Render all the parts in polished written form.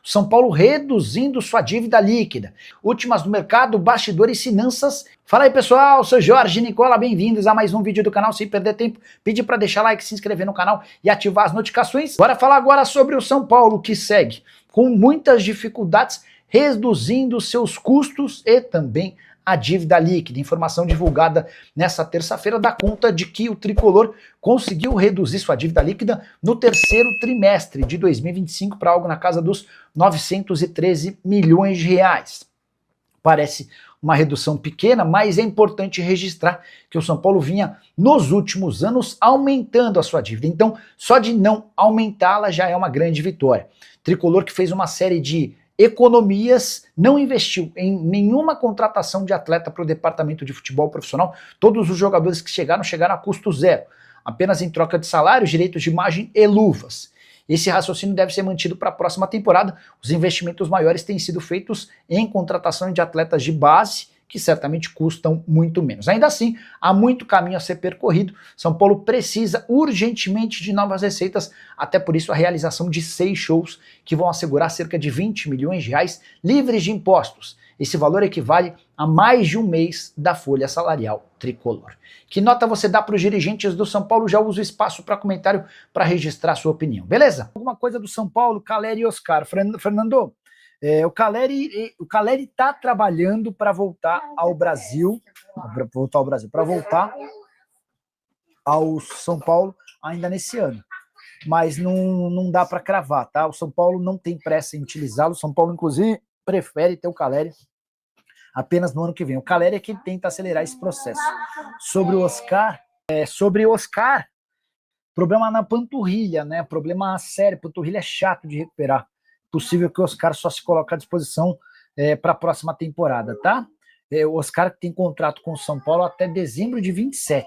São Paulo reduzindo sua dívida líquida. Últimas do mercado, bastidores e finanças. Fala aí, pessoal, sou Jorge Nicola, bem-vindos a mais um vídeo do canal. Sem perder tempo, pedir para deixar like, se inscrever no canal e ativar as notificações. Bora falar agora sobre o São Paulo, que segue com muitas dificuldades, reduzindo seus custos e também a dívida líquida. Informação divulgada nessa terça-feira dá conta de que o tricolor conseguiu reduzir sua dívida líquida no terceiro trimestre de 2025 para algo na casa dos 913 milhões de reais. Parece uma redução pequena, mas é importante registrar que o São Paulo vinha nos últimos anos aumentando a sua dívida. Então, só de não aumentá-la já é uma grande vitória. Tricolor que fez uma série de economias, não investiu em nenhuma contratação de atleta para o departamento de futebol profissional. Todos os jogadores que chegaram a custo zero, apenas em troca de salários, direitos de imagem e luvas. Esse raciocínio deve ser mantido para a próxima temporada. Os investimentos maiores têm sido feitos em contratação de atletas de base, que certamente custam muito menos. Ainda assim, há muito caminho a ser percorrido. São Paulo precisa urgentemente de novas receitas, até por isso a realização de 6 shows que vão assegurar cerca de 20 milhões de reais livres de impostos. Esse valor equivale a mais de um mês da folha salarial tricolor. Que nota você dá para os dirigentes do São Paulo? Já uso o espaço para comentário para registrar sua opinião, beleza? Alguma coisa do São Paulo, Caleri e Oscar. Fernando, o Caleri está trabalhando para voltar ao Brasil, para voltar ao São Paulo ainda nesse ano. Mas não dá para cravar, tá? O São Paulo não tem pressa em utilizá-lo. O São Paulo, inclusive, prefere ter o Caleri apenas no ano que vem. O Caleri é quem tenta acelerar esse processo. Sobre o Oscar, problema na panturrilha, né? Problema sério, panturrilha é chato de recuperar. Possível que o Oscar só se coloque à disposição para a próxima temporada, tá? O Oscar tem contrato com o São Paulo até dezembro de 27.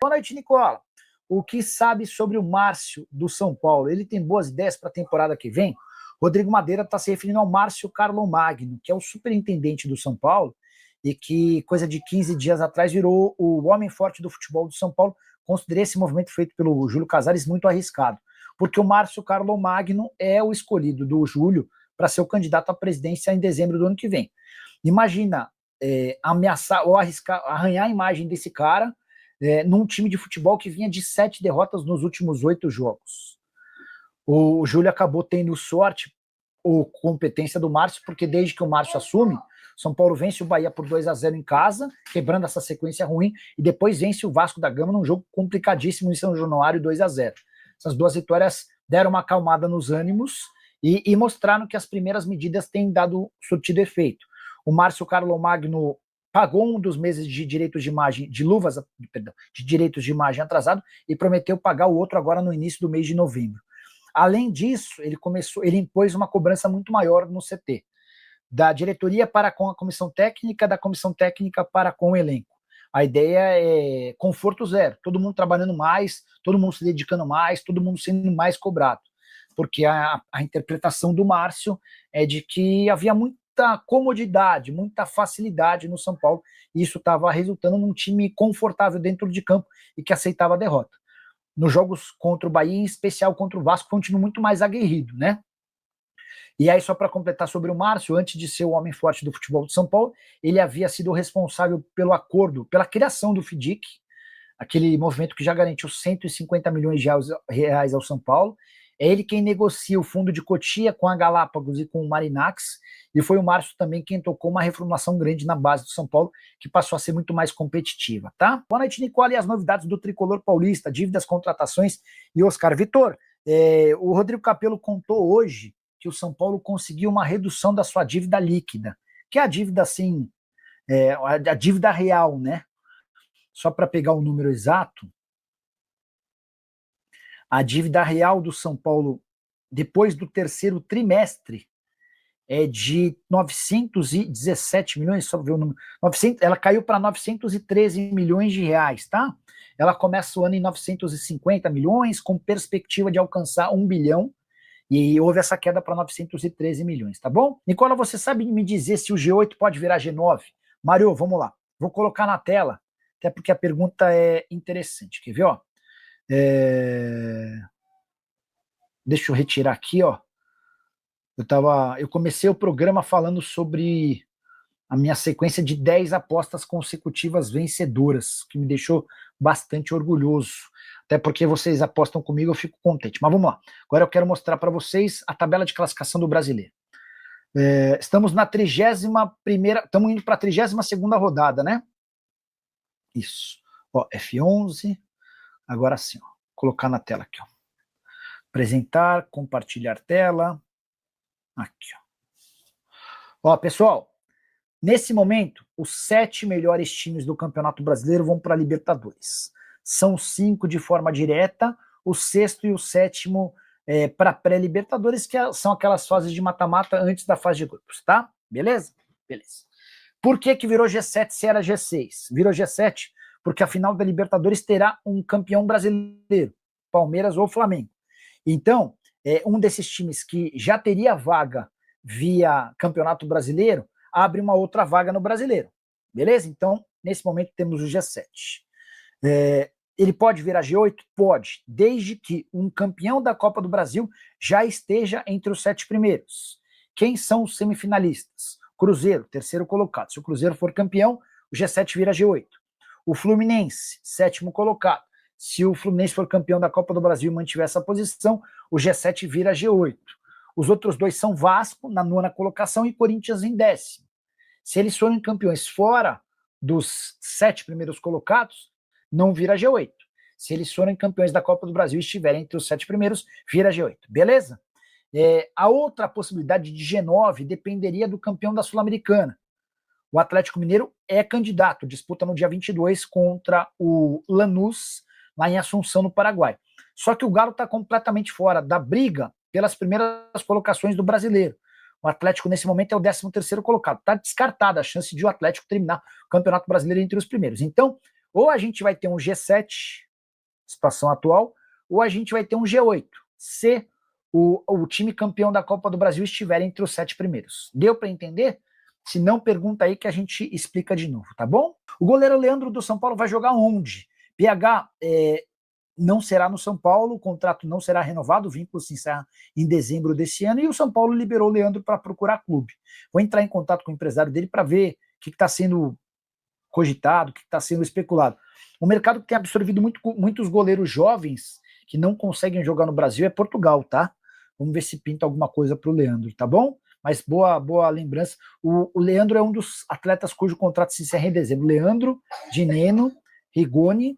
Boa noite, Nicola. O que sabe sobre o Márcio do São Paulo? Ele tem boas ideias para a temporada que vem? Rodrigo Madeira está se referindo ao Márcio Carlo Magno, que é o superintendente do São Paulo e que, coisa de 15 dias atrás, virou o homem forte do futebol do São Paulo. Considerei esse movimento feito pelo Júlio Casares muito arriscado, porque o Márcio Carlo Magno é o escolhido do Júlio para ser o candidato à presidência em dezembro do ano que vem. Imagina ameaçar ou arranhar a imagem desse cara num time de futebol que vinha de 7 derrotas nos últimos 8 jogos. O Júlio acabou tendo sorte ou competência do Márcio, porque desde que o Márcio assume, São Paulo vence o Bahia por 2-0 em casa, quebrando essa sequência ruim, e depois vence o Vasco da Gama num jogo complicadíssimo em São Januário, 2-0. Essas duas vitórias deram uma acalmada nos ânimos e mostraram que as primeiras medidas têm dado surtido efeito. O Márcio Carlo Magno pagou um dos meses de direitos de imagem, de direitos de imagem atrasado e prometeu pagar o outro agora no início do mês de novembro. Além disso, ele impôs uma cobrança muito maior no CT, da diretoria para com a comissão técnica, da comissão técnica para com o elenco. A ideia é conforto zero, todo mundo trabalhando mais, todo mundo se dedicando mais, todo mundo sendo mais cobrado, porque a interpretação do Márcio é de que havia muita comodidade, muita facilidade no São Paulo, e isso estava resultando num time confortável dentro de campo e que aceitava a derrota. Nos jogos contra o Bahia, em especial contra o Vasco, foi um time muito mais aguerrido, né? E aí, só para completar sobre o Márcio, antes de ser o homem forte do futebol de São Paulo, ele havia sido responsável pelo acordo, pela criação do FIDIC, aquele movimento que já garantiu 150 milhões de reais ao São Paulo. É ele quem negocia o fundo de Cotia com a Galápagos e com o Marinax, e foi o Márcio também quem tocou uma reformulação grande na base do São Paulo, que passou a ser muito mais competitiva, tá? Boa noite, Nicola, e as novidades do tricolor paulista, dívidas, contratações e Oscar Vitor. O Rodrigo Capello contou hoje que o São Paulo conseguiu uma redução da sua dívida líquida, que é a dívida, assim, a dívida real, né? Só para pegar o número exato, a dívida real do São Paulo, depois do terceiro trimestre, é de 917 milhões, só ver o número, ela caiu para 913 milhões de reais, tá? Ela começa o ano em 950 milhões, com perspectiva de alcançar 1 bilhão, e houve essa queda para 913 milhões, tá bom? Nicola, você sabe me dizer se o G8 pode virar G9? Mário, vamos lá. Vou colocar na tela, até porque a pergunta é interessante. Quer ver, ó? Deixa eu retirar aqui, ó. Eu comecei o programa falando sobre a minha sequência de 10 apostas consecutivas vencedoras, que me deixou bastante orgulhoso. Até porque vocês apostam comigo, eu fico contente. Mas vamos lá. Agora eu quero mostrar para vocês a tabela de classificação do Brasileiro. Estamos na 31ª, estamos indo para a 32ª rodada, né? Isso. Ó, F11. Agora sim, ó. Colocar na tela aqui, ó. Apresentar, compartilhar tela. Aqui, ó. Ó, pessoal, nesse momento, os 7 melhores times do Campeonato Brasileiro vão para a Libertadores. São 5 de forma direta, o sexto e o sétimo para pré-Libertadores, que são aquelas fases de mata-mata antes da fase de grupos, tá? Beleza? Beleza. Por que virou G7 se era G6? Virou G7 porque a final da Libertadores terá um campeão brasileiro, Palmeiras ou Flamengo. Então, um desses times que já teria vaga via Campeonato Brasileiro, abre uma outra vaga no Brasileiro. Beleza? Então, nesse momento temos o G7. Ele pode virar G8? Pode, desde que um campeão da Copa do Brasil já esteja entre os 7 primeiros. Quem são os semifinalistas? Cruzeiro, terceiro colocado. Se o Cruzeiro for campeão, o G7 vira G8. O Fluminense, sétimo colocado. Se o Fluminense for campeão da Copa do Brasil e mantiver essa posição, o G7 vira G8. Os outros dois são Vasco, na 9ª colocação, e Corinthians em 10º. Se eles forem campeões fora dos 7 primeiros colocados, não vira G8. Se eles forem campeões da Copa do Brasil e estiverem entre os 7 primeiros, vira G8. Beleza? A outra possibilidade de G9 dependeria do campeão da Sul-Americana. O Atlético Mineiro é candidato, disputa no dia 22 contra o Lanús, lá em Assunção, no Paraguai. Só que o Galo está completamente fora da briga pelas primeiras colocações do Brasileiro. O Atlético, nesse momento, é o 13º colocado. Está descartada a chance de o Atlético terminar o Campeonato Brasileiro entre os primeiros. Então, ou a gente vai ter um G7, situação atual, ou a gente vai ter um G8, se o time campeão da Copa do Brasil estiver entre os 7 primeiros. Deu para entender? Se não, pergunta aí que a gente explica de novo, tá bom? O goleiro Leandro do São Paulo vai jogar onde? PH não será no São Paulo, o contrato não será renovado, o vínculo se encerra em dezembro desse ano, e o São Paulo liberou o Leandro para procurar clube. Vou entrar em contato com o empresário dele para ver o que está sendo cogitado, o que está sendo especulado. O mercado que tem absorvido muitos goleiros jovens que não conseguem jogar no Brasil é Portugal, tá? Vamos ver se pinta alguma coisa para o Leandro, tá bom? Mas boa lembrança. O Leandro é um dos atletas cujo contrato se encerra em dezembro. Leandro, Dineno, Rigoni,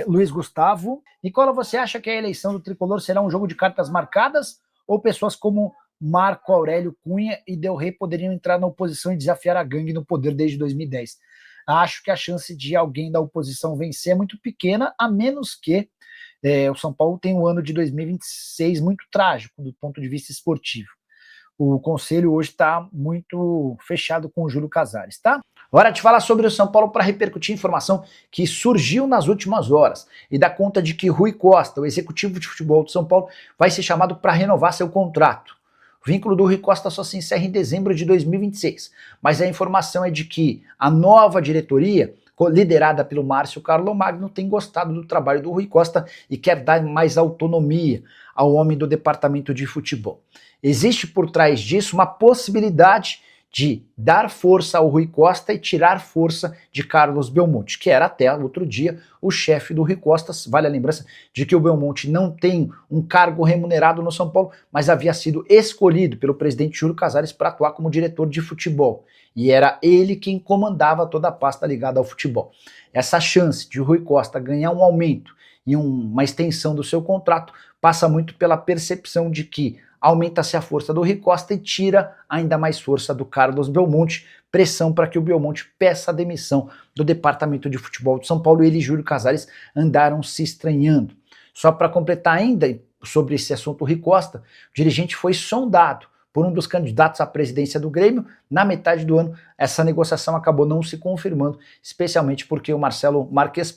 Luiz Gustavo. Nicola, você acha que a eleição do Tricolor será um jogo de cartas marcadas ou pessoas como Marco Aurélio Cunha e Del Rey poderiam entrar na oposição e desafiar a gangue no poder desde 2010? Acho que a chance de alguém da oposição vencer é muito pequena, a menos que o São Paulo tem um ano de 2026 muito trágico do ponto de vista esportivo. O conselho hoje está muito fechado com o Júlio Casares, tá? Hora de falar sobre o São Paulo para repercutir informação que surgiu nas últimas horas e dá conta de que Rui Costa, o executivo de futebol do São Paulo, vai ser chamado para renovar seu contrato. O vínculo do Rui Costa só se encerra em dezembro de 2026, mas a informação é de que a nova diretoria, liderada pelo Márcio Carlo Magno, tem gostado do trabalho do Rui Costa e quer dar mais autonomia ao homem do departamento de futebol. Existe por trás disso uma possibilidade de dar força ao Rui Costa e tirar força de Carlos Belmonte, que era até outro dia o chefe do Rui Costa. Vale a lembrança de que o Belmonte não tem um cargo remunerado no São Paulo, mas havia sido escolhido pelo presidente Júlio Casares para atuar como diretor de futebol. E era ele quem comandava toda a pasta ligada ao futebol. Essa chance de o Rui Costa ganhar um aumento e uma extensão do seu contrato passa muito pela percepção de que aumenta-se a força do Rui Costa e tira ainda mais força do Carlos Belmonte, pressão para que o Belmonte peça a demissão do departamento de futebol de São Paulo. Ele e Júlio Casares andaram se estranhando. Só para completar ainda sobre esse assunto Rui Costa, o dirigente foi sondado por um dos candidatos à presidência do Grêmio. Na metade do ano, essa negociação acabou não se confirmando, especialmente porque o Marcelo Marques,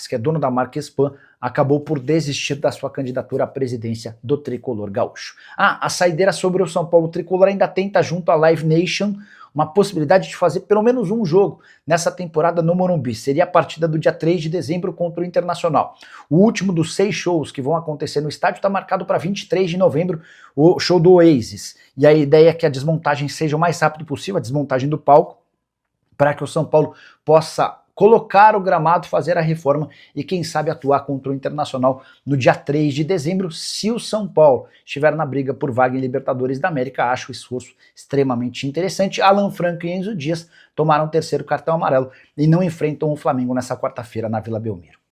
que é dono da Marques Pan, acabou por desistir da sua candidatura à presidência do Tricolor Gaúcho. A saideira sobre o São Paulo Tricolor ainda tenta, junto à Live Nation, uma possibilidade de fazer pelo menos um jogo nessa temporada no Morumbi. Seria a partida do dia 3 de dezembro contra o Internacional. O último dos 6 shows que vão acontecer no estádio está marcado para 23 de novembro, o show do Oasis. E a ideia é que a desmontagem seja o mais rápido possível, a desmontagem do palco, para que o São Paulo possa colocar o gramado, fazer a reforma e quem sabe atuar contra o Internacional no dia 3 de dezembro, se o São Paulo estiver na briga por vaga em Libertadores da América. Acho o esforço extremamente interessante. Alan Franco e Enzo Dias tomaram o terceiro cartão amarelo e não enfrentam o Flamengo nessa quarta-feira na Vila Belmiro.